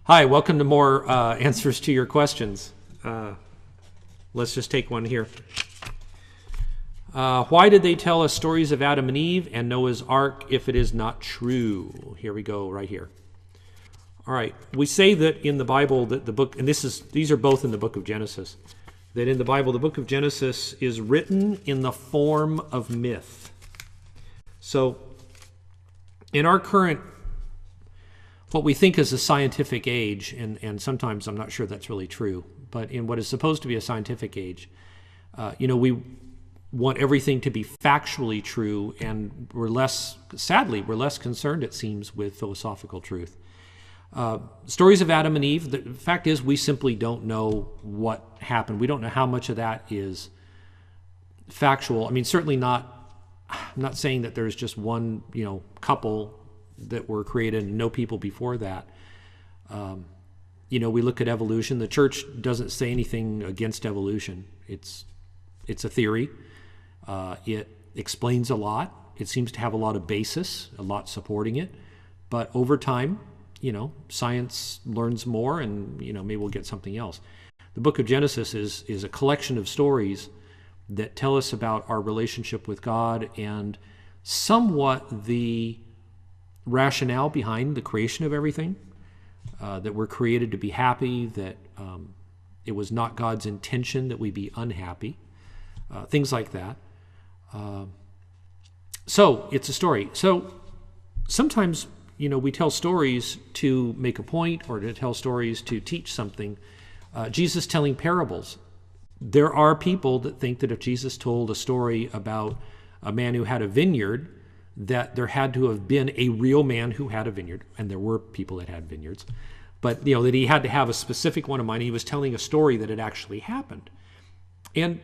Hi, welcome to more answers to your questions. Let's just take one here. Why did they tell us stories of Adam and Eve and Noah's Ark if it is not true? Here we go, right here. All right, we say that in the Bible that the book, and these are both in the book of Genesis, that in the Bible the book of Genesis is written in the form of myth. So in our current, what we think is a scientific age, and sometimes I'm not sure that's really true, but in what is supposed to be a scientific age, we want everything to be factually true, and sadly, we're less concerned, it seems, with philosophical truth. Stories of Adam and Eve, the fact is we simply don't know what happened. We don't know how much of that is factual. I mean, certainly not, I'm not saying that there's just one, couple that were created and no people before that. We look at evolution. The church doesn't say anything against evolution. It's a theory. It explains a lot. It seems to have a lot of basis, a lot supporting it. But over time, science learns more, and maybe we'll get something else. The book of Genesis is a collection of stories that tell us about our relationship with God and somewhat the rationale behind the creation of everything, that we're created to be happy, that it was not God's intention that we be unhappy, things like that. So it's a story. So sometimes, we tell stories to make a point or to tell stories to teach something. Jesus telling parables. There are people that think that if Jesus told a story about a man who had a vineyard, that there had to have been a real man who had a vineyard, and there were people that had vineyards, but that he had to have a specific one in mind. He was telling a story that had actually happened. And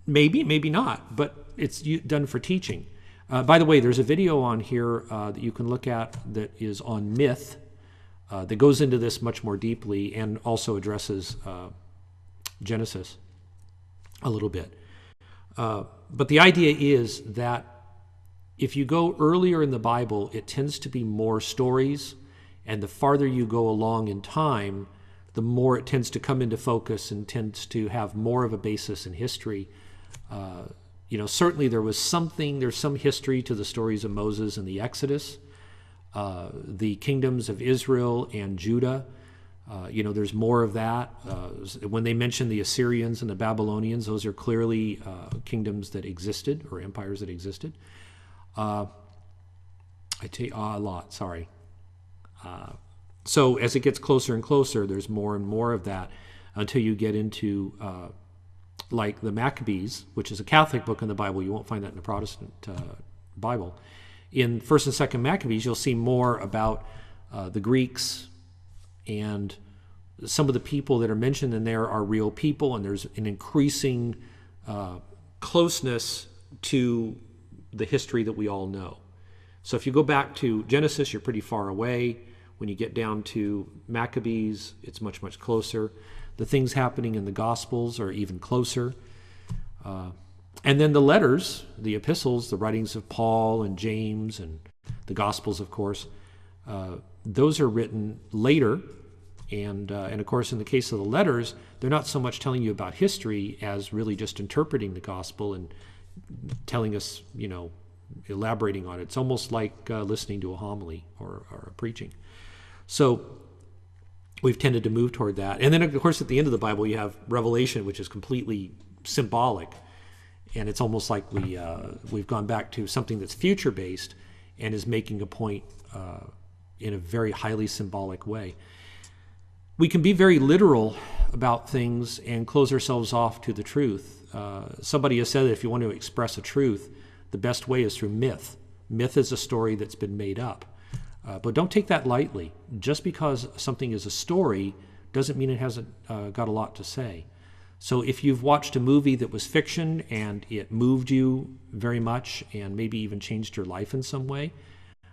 maybe not, but it's done for teaching. By the way, there's a video on here that you can look at that is on myth, that goes into this much more deeply and also addresses Genesis a little bit. But the idea is that if you go earlier in the Bible, it tends to be more stories, and the farther you go along in time, the more it tends to come into focus and tends to have more of a basis in history. Certainly there's some history to the stories of Moses and the Exodus, the kingdoms of Israel and Judah. There's more of that. When they mention the Assyrians and the Babylonians, those are clearly kingdoms that existed, or empires that existed. I take a lot, sorry. So as it gets closer and closer, there's more and more of that until you get into like the Maccabees, which is a Catholic book in the Bible. You won't find that in the Protestant Bible. In 1st and 2nd Maccabees, you'll see more about the Greeks, and some of the people that are mentioned in there are real people, and there's an increasing closeness to the history that we all know. So if you go back to Genesis, you're pretty far away. When you get down to Maccabees, it's much, much closer. The things happening in the Gospels are even closer. And then the letters, the epistles, the writings of Paul and James and the Gospels, of course, those are written later. And of course, in the case of the letters, they're not so much telling you about history as really just interpreting the Gospel and telling us, elaborating on it. It's almost like listening to a homily or a preaching. So we've tended to move toward that. And then, of course, at the end of the Bible, you have Revelation, which is completely symbolic. And it's almost like we've gone back to something that's future-based and is making a point in a very highly symbolic way. We can be very literal about things and close ourselves off to the truth. Somebody has said that if you want to express a truth, the best way is through myth. Myth is a story that's been made up. But don't take that lightly. Just because something is a story doesn't mean it hasn't got a lot to say. So if you've watched a movie that was fiction and it moved you very much and maybe even changed your life in some way,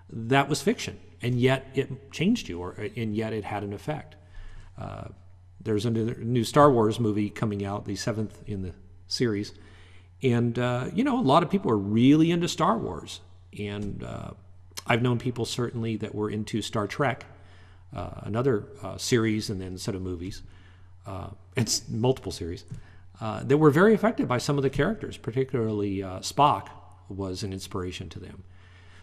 that was fiction. And yet it changed you, and yet it had an effect. There's a new Star Wars movie coming out, the 7th in the series. And, a lot of people are really into Star Wars. And I've known people certainly that were into Star Trek another series and then set of movies, and multiple series, that were very affected by some of the characters, particularly Spock was an inspiration to them.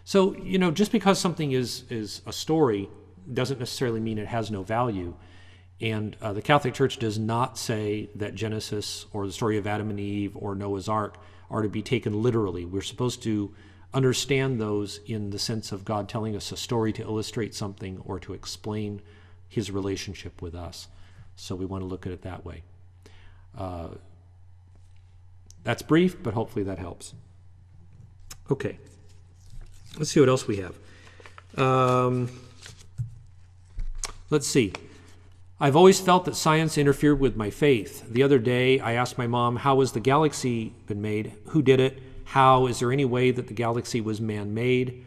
So, just because something is a story doesn't necessarily mean it has no value. And the Catholic Church does not say that Genesis or the story of Adam and Eve or Noah's Ark are to be taken literally. We're supposed to understand those in the sense of God telling us a story to illustrate something or to explain his relationship with us. So we want to look at it that way. That's brief, but hopefully that helps. Okay, let's see what else we have. Let's see. I've always felt that science interfered with my faith. The other day, I asked my mom, how has the galaxy been made? Who did it? How? Is there any way that the galaxy was man-made?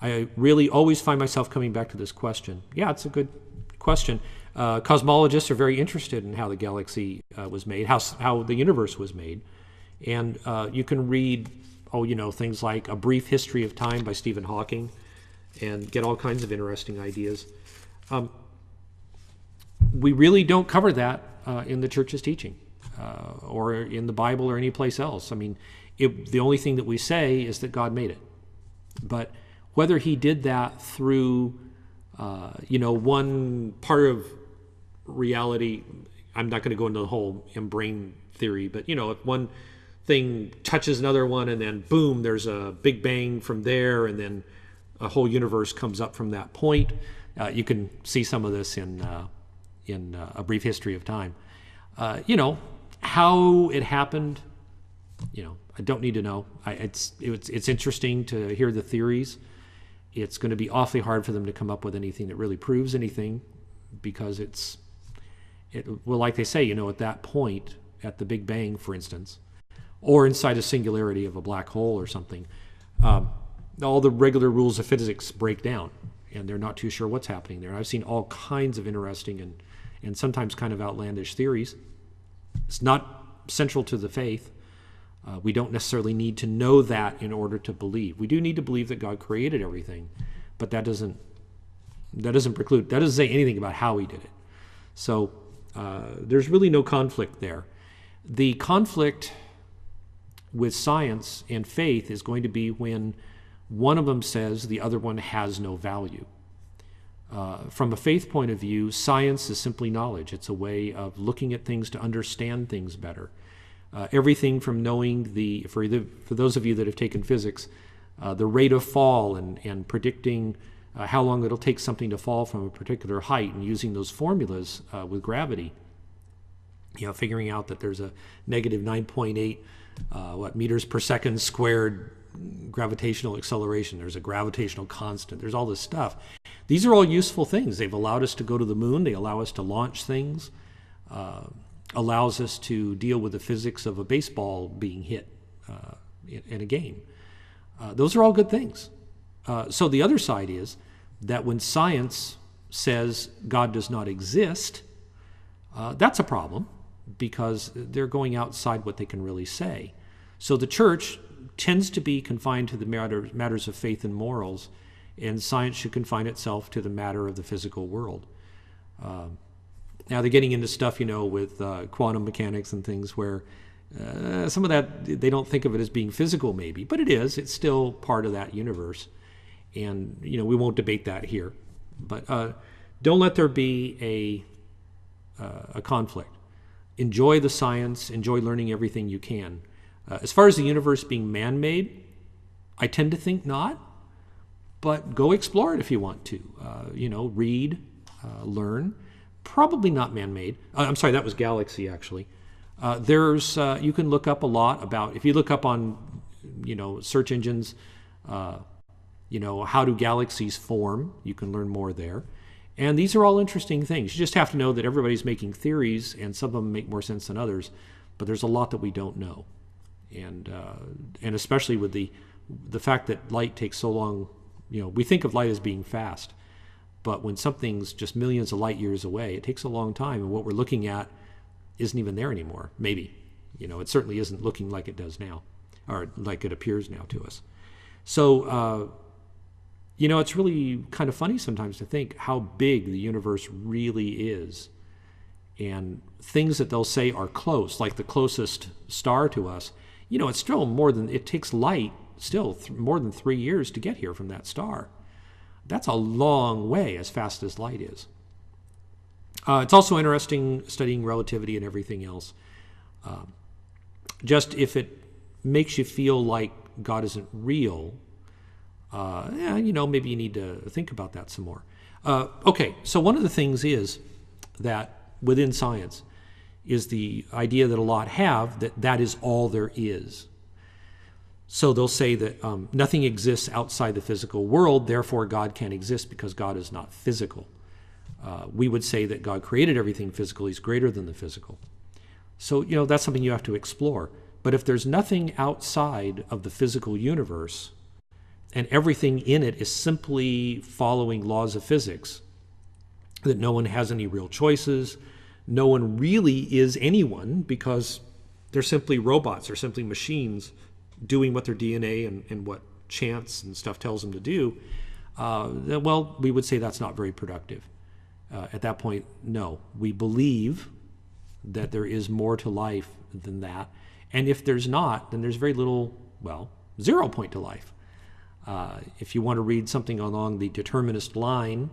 I really always find myself coming back to this question. Yeah, it's a good question. Cosmologists are very interested in how the galaxy was made, how the universe was made. And you can read, things like A Brief History of Time by Stephen Hawking and get all kinds of interesting ideas. We really don't cover that in the church's teaching or in the Bible or any place else. I mean, the only thing that we say is that God made it. But whether he did that through, one part of reality, I'm not going to go into the whole brain theory, but, if one thing touches another one and then boom, there's a big bang from there and then a whole universe comes up from that point. You can see some of this in A Brief History of Time. How it happened, I don't need to know. It's interesting to hear the theories. It's going to be awfully hard for them to come up with anything that really proves anything, because like they say, at that point, at the Big Bang, for instance, or inside a singularity of a black hole or something, all the regular rules of physics break down, and they're not too sure what's happening there. I've seen all kinds of interesting and sometimes kind of outlandish theories. It's not central to the faith. We don't necessarily need to know that in order to believe. We do need to believe that God created everything, but that doesn't say anything about how he did it. So there's really no conflict there. The conflict with science and faith is going to be when one of them says the other one has no value. From a faith point of view, science is simply knowledge. It's a way of looking at things to understand things better. Everything from knowing for those of you that have taken physics, the rate of fall and predicting how long it'll take something to fall from a particular height, and using those formulas with gravity, figuring out that there's a negative 9.8 meters per second squared gravitational acceleration. There's a gravitational constant. There's all this stuff. These are all useful things. They've allowed us to go to the moon. They allow us to launch things. Allows us to deal with the physics of a baseball being hit in a game. Those are all good things. So the other side is that when science says God does not exist, that's a problem, because they're going outside what they can really say. So the church tends to be confined to the matters of faith and morals, and science should confine itself to the matter of the physical world. Now they're getting into stuff, with quantum mechanics and things where some of that, they don't think of it as being physical maybe, but it is. It's still part of that universe. And, we won't debate that here. But don't let there be a conflict. Enjoy the science. Enjoy learning everything you can. As far as the universe being man-made, I tend to think not. But go explore it if you want to. Read, learn. Probably not man-made. I'm sorry, that was galaxy, actually. You can look up a lot about, if you look up on, search engines, how do galaxies form? You can learn more there. And these are all interesting things. You just have to know that everybody's making theories, and some of them make more sense than others, but there's a lot that we don't know. And especially with the fact that light takes so long, we think of light as being fast. But when something's just millions of light years away, it takes a long time, and what we're looking at isn't even there anymore. Maybe, it certainly isn't looking like it does now, or like it appears now to us. So It's really kind of funny sometimes to think how big the universe really is. And things that they'll say are close, like the closest star to us, it's still it takes light still more than 3 years to get here from that star. That's a long way as fast as light is. It's also interesting studying relativity and everything else. Just if it makes you feel like God isn't real, maybe you need to think about that some more. Okay, so one of the things is that within science is the idea that a lot have that is all there is. So they'll say that nothing exists outside the physical world, therefore God can't exist because God is not physical. We would say that God created everything physical, he's greater than the physical. So, that's something you have to explore. But if there's nothing outside of the physical universe, and everything in it is simply following laws of physics, that no one has any real choices, no one really is anyone because they're simply robots, they're simply machines doing what their DNA and what chance and stuff tells them to do, well, we would say that's not very productive. At that point, no. We believe that there is more to life than that. And if there's not, then there's very little, 0 point to life. If you want to read something along the determinist line,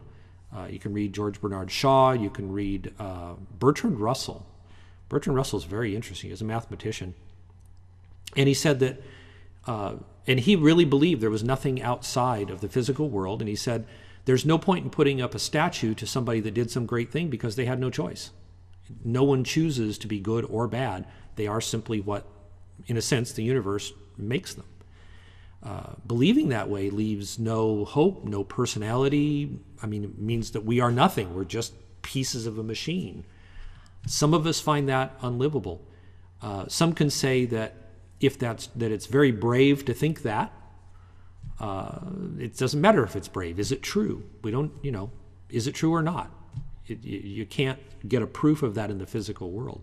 you can read George Bernard Shaw, you can read Bertrand Russell. Bertrand Russell is very interesting. He's a mathematician. And he said that, and he really believed there was nothing outside of the physical world. And he said, there's no point in putting up a statue to somebody that did some great thing because they had no choice. No one chooses to be good or bad. They are simply what, in a sense, the universe makes them. Believing that way leaves no hope, no personality. It means that we are nothing. We're just pieces of a machine. Some of us find that unlivable. Some can say that that it's very brave to think that. It doesn't matter if it's brave. Is it true? We don't, is it true or not? You can't get a proof of that in the physical world.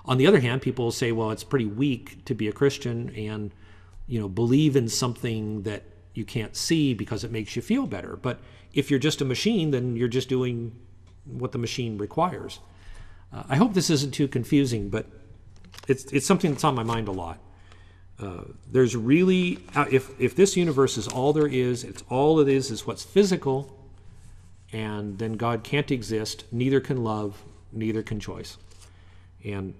On the other hand, people will say, well, it's pretty weak to be a Christian and believe in something that you can't see because it makes you feel better. But if you're just a machine, then you're just doing what the machine requires. I hope this isn't too confusing, but it's something that's on my mind a lot. There's really, if this universe is all there is, it's all it is what's physical, and then God can't exist, neither can love, neither can choice. And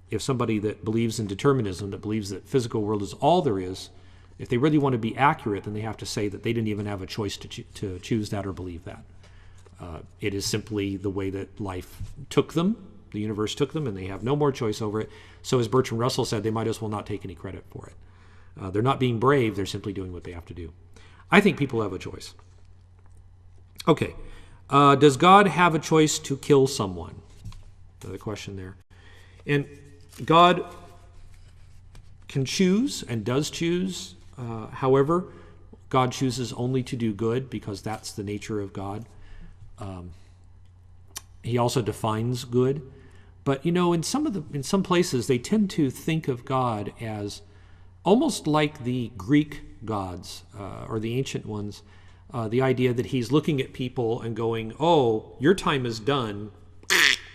if somebody that believes in determinism, that believes that physical world is all there is, if they really want to be accurate, then they have to say that they didn't even have a choice to choose that or believe that. It is simply the way that life took them, the universe took them, and they have no more choice over it. So as Bertrand Russell said, they might as well not take any credit for it. They're not being brave, they're simply doing what they have to do. I think people have a choice. Okay, does God have a choice to kill someone? Another question there. And God can choose and does choose. However, God chooses only to do good because that's the nature of God. He also defines good. But in some places they tend to think of God as almost like the Greek gods or the ancient ones. The idea that he's looking at people and going, "Oh, your time is done,"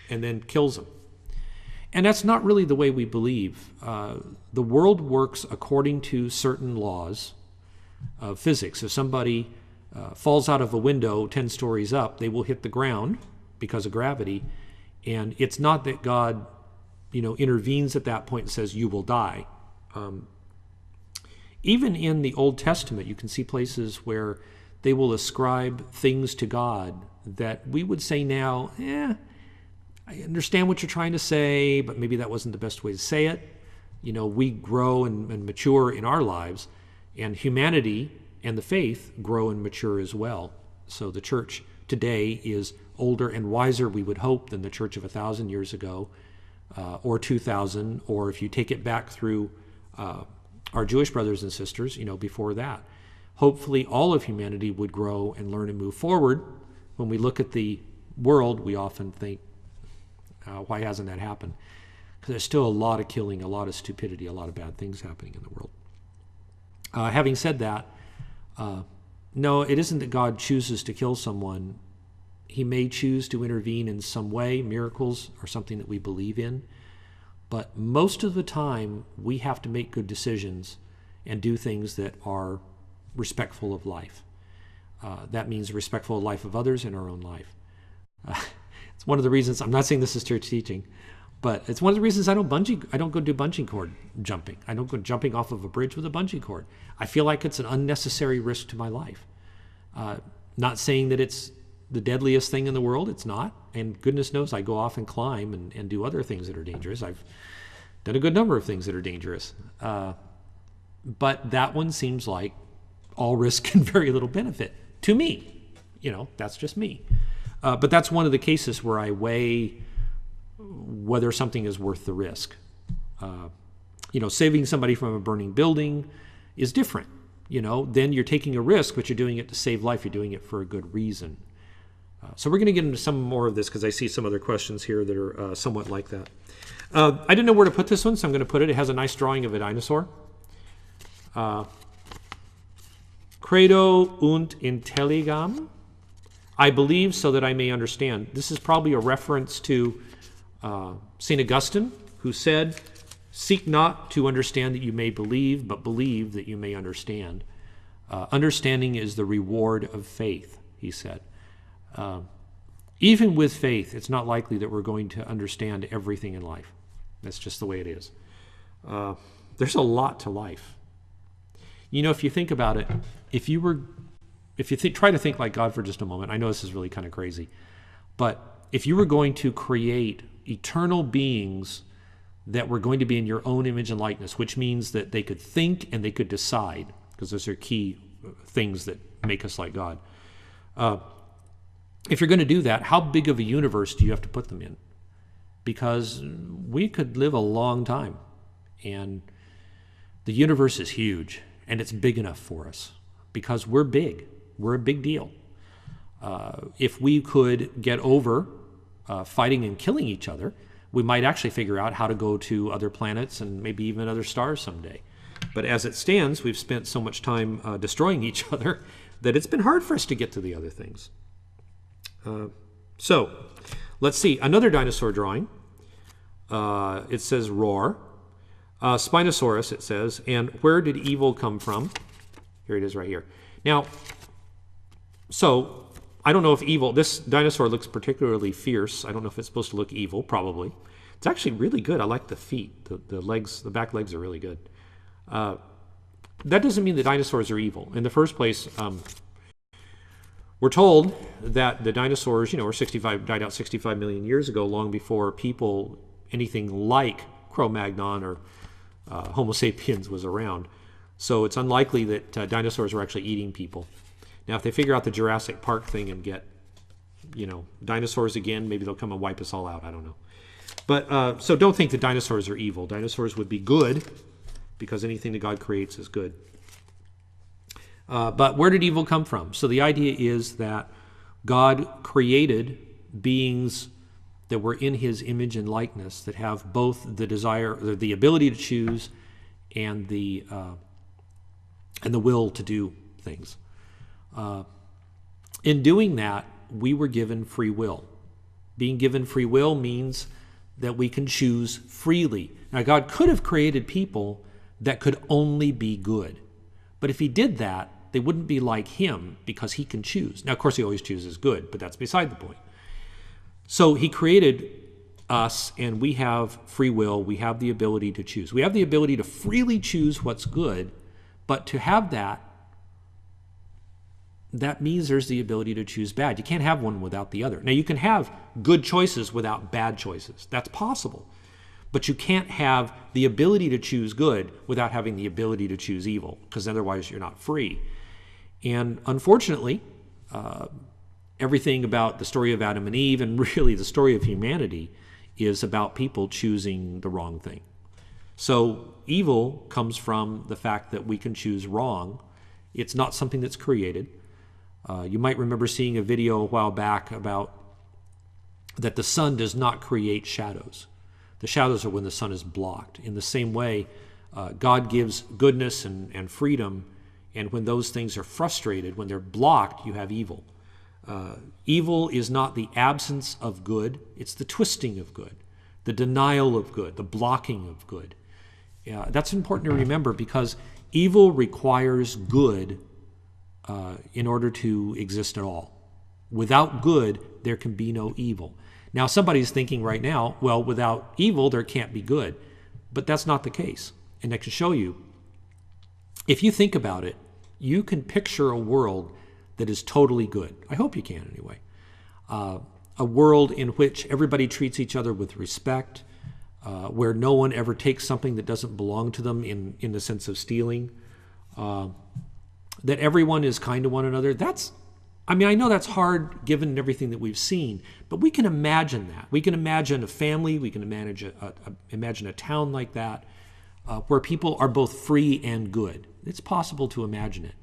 and then kills them. And that's not really the way we believe. The world works according to certain laws of physics. If somebody falls out of a window 10 stories up, they will hit the ground because of gravity. And it's not that God, intervenes at that point and says, you will die. Even in the Old Testament, you can see places where they will ascribe things to God that we would say now, I understand what you're trying to say, but maybe that wasn't the best way to say it. We grow and mature in our lives, and humanity and the faith grow and mature as well. So the church today is older and wiser, we would hope, than the church of 1,000 years ago, or 2,000, or if you take it back through our Jewish brothers and sisters, before that. Hopefully all of humanity would grow and learn and move forward. When we look at the world, we often think, why hasn't that happened? Because there's still a lot of killing, a lot of stupidity, a lot of bad things happening in the world. Having said that, No, it isn't that God chooses to kill someone. He may choose to intervene in some way. Miracles are something that we believe in. But most of the time, we have to make good decisions and do things that are respectful of life. That means respectful of the life of others and our own life. It's one of the reasons, I'm not saying this is church teaching, but it's one of the reasons I don't go do bungee cord jumping. I don't go jumping off of a bridge with a bungee cord. I feel like it's an unnecessary risk to my life. Not saying that it's the deadliest thing in the world. It's not. And goodness knows I go off and climb and do other things that are dangerous. I've done a good number of things that are dangerous. But that one seems like all risk and very little benefit to me. That's just me. But that's one of the cases where I weigh whether something is worth the risk. Saving somebody from a burning building is different. Then you're taking a risk, but you're doing it to save life. You're doing it for a good reason. So we're going to get into some more of this because I see some other questions here that are somewhat like that. I didn't know where to put this one, so I'm going to put it. It has a nice drawing of a dinosaur. Credo und intelligam. I believe so that I may understand. This is probably a reference to St. Augustine, who said, seek not to understand that you may believe, but believe that you may understand. Understanding is the reward of faith, he said. Even with faith, it's not likely that we're going to understand everything in life. That's just the way it is. There's a lot to life. If you think about it, if you try to think like God for just a moment, I know this is really kind of crazy, but if you were going to create eternal beings that were going to be in your own image and likeness, which means that they could think and they could decide, because those are key things that make us like God. If you're going to do that, how big of a universe do you have to put them in? Because we could live a long time, and the universe is huge, and it's big enough for us because we're big. We're a big deal. If we could get over fighting and killing each other, we might actually figure out how to go to other planets and maybe even other stars someday. But as it stands, we've spent so much time destroying each other that it's been hard for us to get to the other things. So let's see. Another dinosaur drawing. It says roar. Spinosaurus, it says. And where did evil come from? Here it is right here. Now, so I don't know if evil, this dinosaur looks particularly fierce. I don't know if it's supposed to look evil, probably. It's actually really good. I like the feet. The legs, the back legs are really good. That doesn't mean the dinosaurs are evil. In the first place, we're told that the dinosaurs, died out 65 million years ago, long before people, anything like Cro-Magnon or Homo sapiens was around. So it's unlikely that dinosaurs were actually eating people. Now, if they figure out the Jurassic Park thing and get, dinosaurs again, maybe they'll come and wipe us all out. I don't know. But so don't think that dinosaurs are evil. Dinosaurs would be good because anything that God creates is good. But where did evil come from? So the idea is that God created beings that were in his image and likeness, that have both the desire, the ability to choose, and the will to do things. In doing that, we were given free will. Being given free will means that we can choose freely. Now, God could have created people that could only be good. But if he did that, they wouldn't be like him because he can choose. Now, of course, he always chooses good, but that's beside the point. So he created us, and we have free will. We have the ability to choose. We have the ability to freely choose what's good, but to have that means there's the ability to choose bad. You can't have one without the other. Now, you can have good choices without bad choices. That's possible. But you can't have the ability to choose good without having the ability to choose evil, because otherwise you're not free. And unfortunately, everything about the story of Adam and Eve, and really the story of humanity, is about people choosing the wrong thing. So evil comes from the fact that we can choose wrong. It's not something that's created. You might remember seeing a video a while back about that the sun does not create shadows. The shadows are when the sun is blocked. In the same way, God gives goodness and freedom And when those things are frustrated, when they're blocked, you have evil. Evil is not the absence of good, it's the twisting of good, the denial of good, the blocking of good. That's important to remember, because evil requires good in order to exist at all. Without good, there can be no evil. Now, somebody's thinking right now, well, without evil, there can't be good. But that's not the case. And I can show you. If you think about it, you can picture a world that is totally good. I hope you can anyway. A world in which everybody treats each other with respect, where no one ever takes something that doesn't belong to them in the sense of stealing, that everyone is kind to one another. I know that's hard given everything that we've seen, but we can imagine that. We can imagine a family, we can imagine a town like that, where people are both free and good. It's possible to imagine it.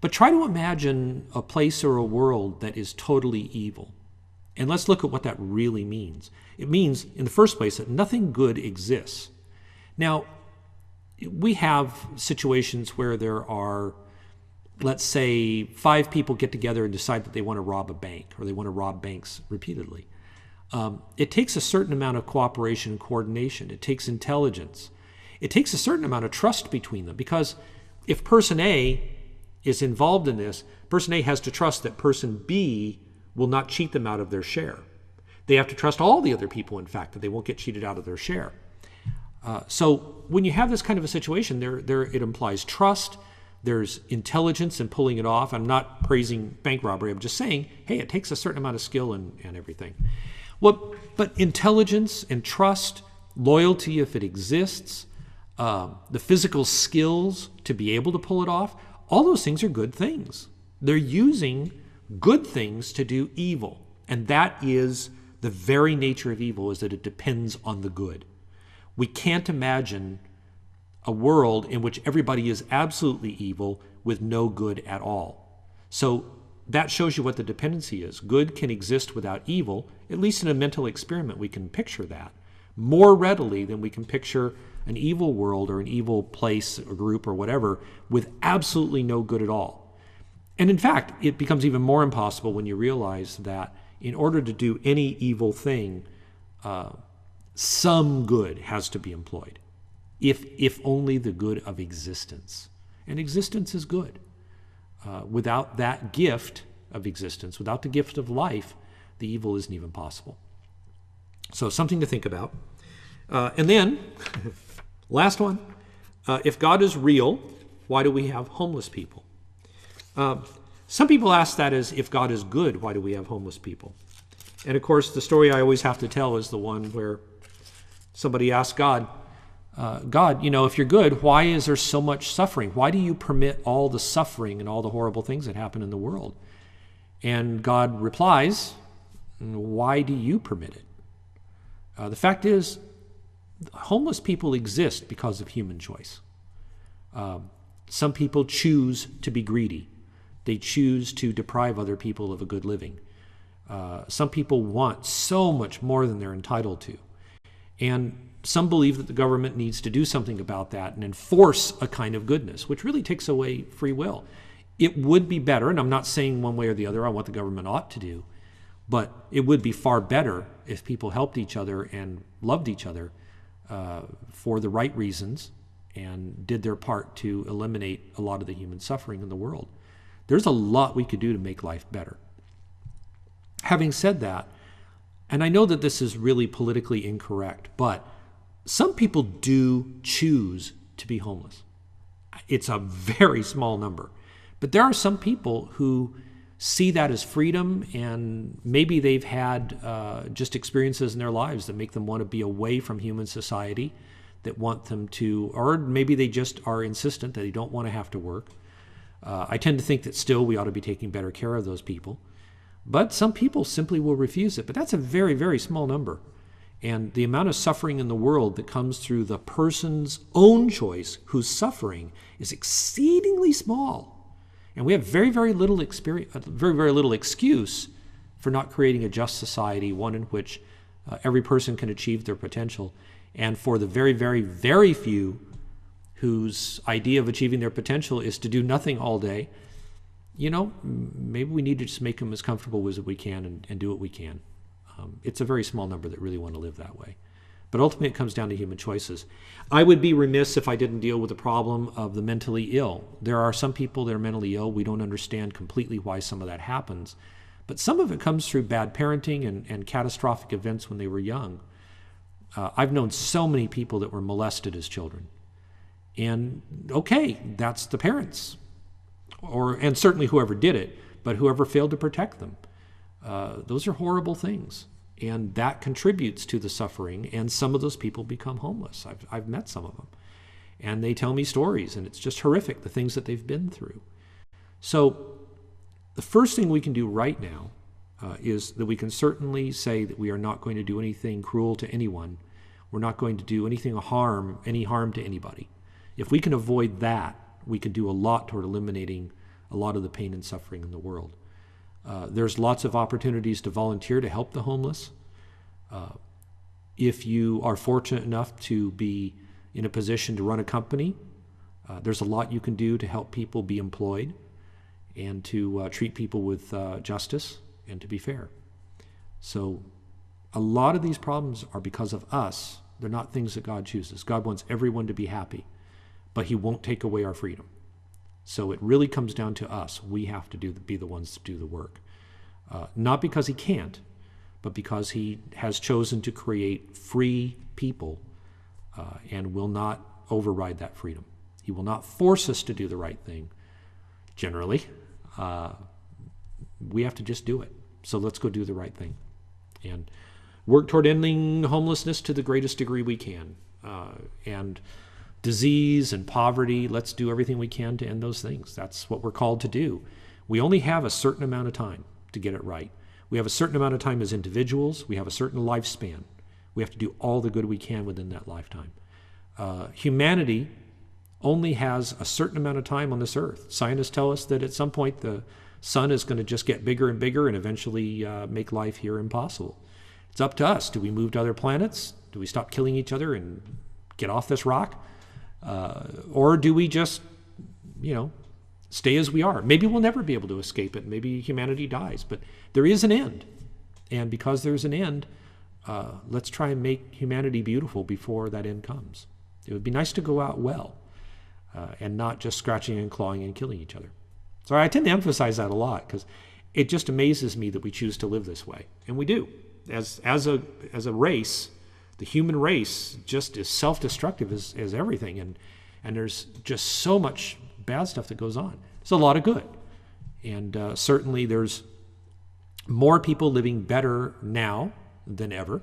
But try to imagine a place or a world that is totally evil. And let's look at what that really means. It means, in the first place, that nothing good exists. Now, we have situations where there are, let's say, 5 people get together and decide that they want to rob a bank, or they want to rob banks repeatedly. It takes a certain amount of cooperation and coordination. It takes intelligence. It takes a certain amount of trust between them, because if person A is involved in this, person A has to trust that person B will not cheat them out of their share. They have to trust all the other people, in fact, that they won't get cheated out of their share. So when you have this kind of a situation, it implies trust. There's intelligence in pulling it off. I'm not praising bank robbery. I'm just saying, hey, it takes a certain amount of skill and everything. Well, but intelligence and trust, loyalty if it exists, the physical skills to be able to pull it off, all those things are good things. They're using good things to do evil. And that is the very nature of evil, is that it depends on the good. We can't imagine a world in which everybody is absolutely evil with no good at all. So that shows you what the dependency is. Good can exist without evil. At least in a mental experiment, we can picture that more readily than we can picture an evil world or an evil place or group or whatever with absolutely no good at all. And in fact, it becomes even more impossible when you realize that in order to do any evil thing, some good has to be employed, if only the good of existence. And existence is good. Without that gift of existence, without the gift of life, the evil isn't even possible. So something to think about. And then, last one, if God is real, why do we have homeless people? Some people ask that as, if God is good, why do we have homeless people? And of course, the story I always have to tell is the one where somebody asked God, God, if you're good, why is there so much suffering? Why do you permit all the suffering and all the horrible things that happen in the world? And God replies, why do you permit it? The fact is, homeless people exist because of human choice. Some people choose to be greedy. They choose to deprive other people of a good living. Some people want so much more than they're entitled to. And some believe that the government needs to do something about that and enforce a kind of goodness, which really takes away free will. It would be better, and I'm not saying one way or the other on what the government ought to do, but it would be far better if people helped each other and loved each other for the right reasons and did their part to eliminate a lot of the human suffering in the world. There's a lot we could do to make life better. Having said that, and I know that this is really politically incorrect, but some people do choose to be homeless. It's a very small number. But there are some people who see that as freedom, and maybe they've had just experiences in their lives that make them want to be away from human society, that want them to, or maybe they just are insistent that they don't want to have to work. I tend to think that still we ought to be taking better care of those people. But some people simply will refuse it. But that's a very, very small number. And the amount of suffering in the world that comes through the person's own choice who's suffering is exceedingly small. And we have very, very little experience, very, very little excuse for not creating a just society, one in which every person can achieve their potential, and for the very, very, very few whose idea of achieving their potential is to do nothing all day, maybe we need to just make them as comfortable as we can and do what we can. It's a very small number that really want to live that way. But ultimately, it comes down to human choices. I would be remiss if I didn't deal with the problem of the mentally ill. There are some people that are mentally ill. We don't understand completely why some of that happens. But some of it comes through bad parenting and catastrophic events when they were young. I've known so many people that were molested as children. And okay, that's the parents, and certainly whoever did it, but whoever failed to protect them. Those are horrible things. And that contributes to the suffering, and some of those people become homeless. I've met some of them. And they tell me stories, and it's just horrific, the things that they've been through. So the first thing we can do right now is that we can certainly say that we are not going to do anything cruel to anyone. We're not going to do any harm to anybody. If we can avoid that, we can do a lot toward eliminating a lot of the pain and suffering in the world. There's lots of opportunities to volunteer to help the homeless. If you are fortunate enough to be in a position to run a company, there's a lot you can do to help people be employed and to treat people with justice and to be fair. So a lot of these problems are because of us. They're not things that God chooses. God wants everyone to be happy, but he won't take away our freedom. So it really comes down to us. We have to be the ones to do the work. Not because he can't, but because he has chosen to create free people and will not override that freedom. He will not force us to do the right thing, generally. We have to just do it. So let's go do the right thing and work toward ending homelessness to the greatest degree we can. And disease and poverty, let's do everything we can to end those things. That's what we're called to do. We only have a certain amount of time to get it right. We have a certain amount of time as individuals. We have a certain lifespan. We have to do all the good we can within that lifetime. Humanity only has a certain amount of time on this earth. Scientists tell us that at some point the sun is going to just get bigger and bigger and eventually make life here impossible. It's up to us. Do we move to other planets? Do we stop killing each other and get off this rock? Or do we just, stay as we are? Maybe we'll never be able to escape it. Maybe humanity dies, but there is an end. And because there's an end, let's try and make humanity beautiful before that end comes. It would be nice to go out well and not just scratching and clawing and killing each other. So I tend to emphasize that a lot because it just amazes me that we choose to live this way. And we do. As a race, the human race just is self-destructive as everything. And there's just so much bad stuff that goes on. There's a lot of good. And certainly there's more people living better now than ever.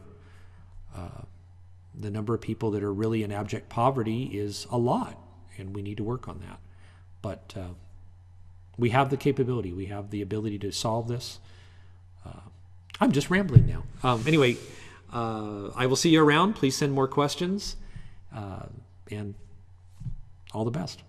The number of people that are really in abject poverty is a lot, and we need to work on that. But we have the capability. We have the ability to solve this. I'm just rambling now. Anyway, I will see you around. Please send more questions, and all the best.